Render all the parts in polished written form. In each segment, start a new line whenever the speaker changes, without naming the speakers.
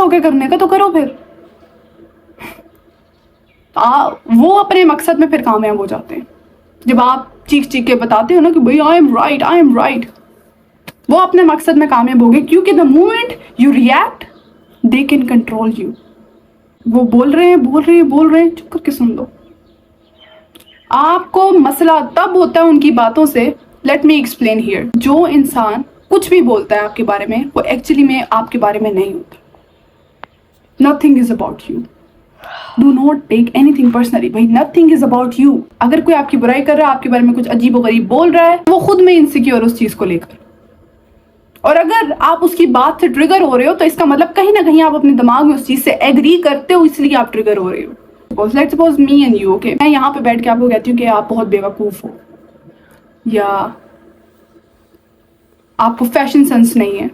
शौक है करने का तो करो फिर। वो अपने मकसद में फिर कामयाब हो जाते हैं। जब आप चीख चीख के बताते हो ना कि भाई I am right, I am right, वो अपने मकसद में कामयाब हो गए, क्योंकि the moment you react they can control you. वो बोल रहे हैं, चुप करके सुन लो। आपको मसला तब होता है उनकी बातों से। Let me explain here. जो इंसान कुछ भी बोलता है आपके बारे में, वो एक्चुअली में आपके बारे में नहीं होता। Nothing is about you. Do not take anything personally. भाई नथिंग इज अबाउट यू। अगर कोई आपकी बुराई कर रहा है, आपके बारे में कुछ अजीबोगरीब बोल रहा है, वो खुद में इनसिक्योर उस चीज को लेकर, और अगर आप उसकी बात से ट्रिगर हो रहे हो तो इसका मतलब कहीं ना कहीं आप अपने दिमाग में उस चीज से एग्री करते हो, इसलिए आप ट्रिगर हो रहे हो। Let's suppose me and you, okay, मैं यहाँ पे बैठ के आपको कहती हूँ कि आप बहुत बेवकूफ हो, या आपको फैशन सेंस नहीं है,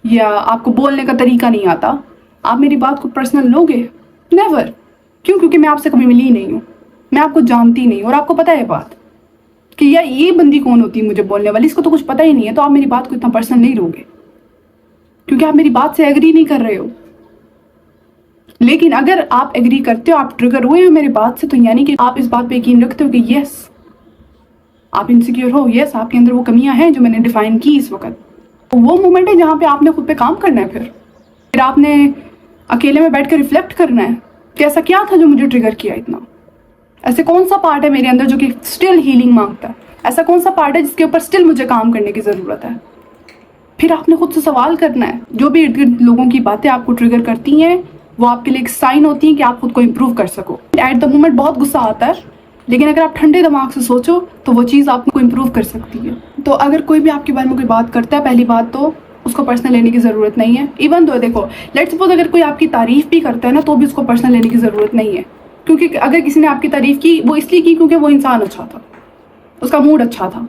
या आपको बोलने का तरीका नहीं आता। आप मेरी बात को पर्सनल लोगे? नेवर। क्यों? क्योंकि मैं आपसे कभी मिली नहीं हूँ, मैं आपको जानती नहीं, और आपको पता है बात कि यार ये बंदी कौन होती है मुझे बोलने वाली, इसको तो कुछ पता ही नहीं है, तो आप मेरी बात को इतना पर्सनल नहीं लोगे, क्योंकि आप मेरी बात से एग्री नहीं कर रहे हो। लेकिन अगर आप एग्री करते हो, आप ट्रिगर हुए हो मेरी बात से, तो यानी कि आप इस बात पे यकीन रखते हो कि यस आप इनसिक्योर हो, यस आपके अंदर वो कमियां हैं जो मैंने डिफाइन की इस वक्त। तो वो मोमेंट है जहाँ पे आपने खुद पे काम करना है। फिर आपने अकेले में बैठ कर रिफ्लेक्ट करना है कि ऐसा क्या था जो मुझे ट्रिगर किया इतना। ऐसे कौन सा पार्ट है मेरे अंदर जो कि स्टिल हीलिंग मांगता है? ऐसा कौन सा पार्ट है जिसके ऊपर स्टिल मुझे काम करने की ज़रूरत है? फिर आपने खुद से सवाल करना है। जो भी इर्द गिर्द लोगों की बातें आपको ट्रिगर करती हैं, वो आपके लिए एक साइन होती हैं कि आप खुद को इम्प्रूव कर सको। एट द मोमेंट बहुत गुस्सा आता है, लेकिन अगर आप ठंडे दिमाग से सोचो तो वो चीज़ आपको इम्प्रूव कर सकती है। तो अगर कोई भी आपके बारे में कोई बात करता है, पहली बात तो उसको पर्सनल लेने की ज़रूरत नहीं है। इवन तो देखो, लेट्स सपोज अगर कोई आपकी तारीफ भी करता है ना, तो भी उसको पर्सनल लेने की ज़रूरत नहीं है, क्योंकि अगर किसी ने आपकी तारीफ की, वो इसलिए की क्योंकि वो इंसान अच्छा था, उसका मूड अच्छा था।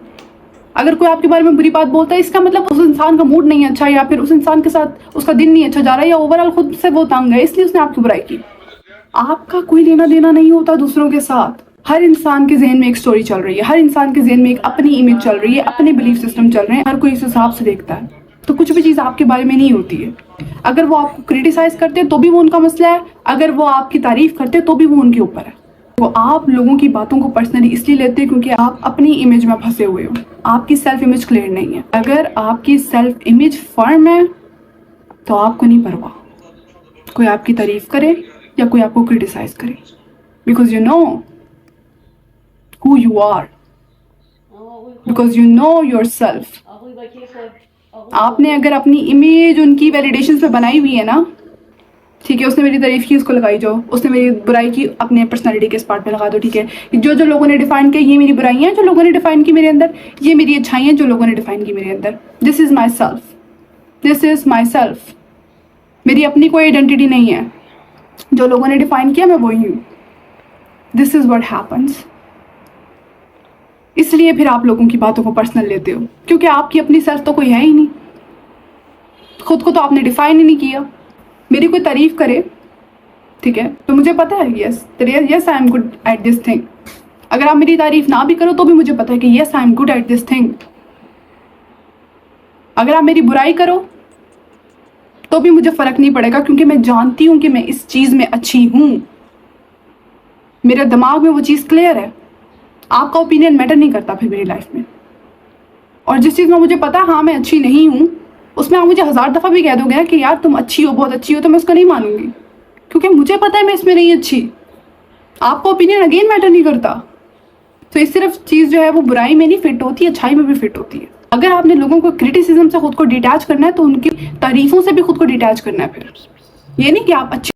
अगर कोई आपके बारे में बुरी बात बोलता है, इसका मतलब उस इंसान का मूड नहीं अच्छा, या फिर उस इंसान के साथ उसका दिन नहीं अच्छा जा रहा है, या ओवरऑल खुद से वो तंग है, इसलिए उसने आपकी बुराई की। आपका कोई लेना देना नहीं होता दूसरों के साथ। हर इंसान के जहन में एक स्टोरी चल रही है, हर इंसान के जहन में एक अपनी इमेज चल रही है, अपने बिलीफ सिस्टम चल रहे हैं, हर कोई इस हिसाब से देखता है। तो कुछ भी चीज़ आपके बारे में नहीं होती है। अगर वो आपको क्रिटिसाइज करते हैं तो भी वो उनका मसला है, अगर वो आपकी तारीफ करते हैं तो भी वो उनके ऊपर है। तो आप लोगों की बातों को पर्सनली इसलिए लेते हैं क्योंकि आप अपनी इमेज में फंसे हुए हो, आपकी सेल्फ इमेज क्लियर नहीं है। अगर आपकी सेल्फ इमेज फर्म है तो आपको नहीं परवाह कोई आपकी तारीफ करे या कोई आपको क्रिटिसाइज करे, because you know who you are, because you know yourself। आपने अगर अपनी इमेज उनकी वैलिडेशन पे बनाई हुई है ना, ठीक है, उसने मेरी तारीफ की उसको लगाई जाओ, उसने मेरी बुराई की अपने पर्सनालिटी के इस पार्ट पे लगा दो, ठीक है। जो जो लोगों ने डिफाइन किया ये मेरी बुराइयां हैं, जो लोगों ने डिफाइन की मेरे अंदर ये मेरी अच्छाइयां, जो लोगों ने डिफाइन की मेरे अंदर। This is my self, this is my self. मेरी अपनी कोई आइडेंटिटी नहीं है, जो लोगों ने डिफाइन किया मैं वही हूँ। This is what happens. इसलिए फिर आप लोगों की बातों को पर्सनल लेते हो, क्योंकि आपकी अपनी सेल्फ तो कोई है ही नहीं, खुद को तो आपने डिफाइन ही नहीं किया। मेरी कोई तारीफ करे, ठीक है, तो मुझे पता है yes yes I am good at this thing. अगर आप मेरी तारीफ ना भी करो तो भी मुझे पता है कि yes I am good at this thing. अगर आप मेरी बुराई करो तो भी मुझे फर्क नहीं पड़ेगा, क्योंकि मैं जानती हूं कि मैं इस चीज में अच्छी हूं, मेरे दिमाग में वो चीज क्लियर है। आपका ओपिनियन मैटर नहीं करता फिर मेरी लाइफ में। और जिस चीज़ में मुझे पता है हाँ मैं अच्छी नहीं हूँ, उसमें आप मुझे 1000 दफ़ा भी कह दोगे ना कि यार तुम अच्छी हो, बहुत अच्छी हो, तो मैं उसको नहीं मानूंगी, क्योंकि मुझे पता है मैं इसमें नहीं अच्छी। आपका ओपिनियन अगेन मैटर नहीं करता। तो इस सिर्फ चीज़ जो है वो बुराई में नहीं फिट होती, अच्छाई में भी फिट होती है। अगर आपने लोगों को क्रिटिसिज्म से खुद को डिटैच करना है तो उनकी तारीफों से भी खुद को डिटैच करना है। फिर ये नहीं कि आप अच्छे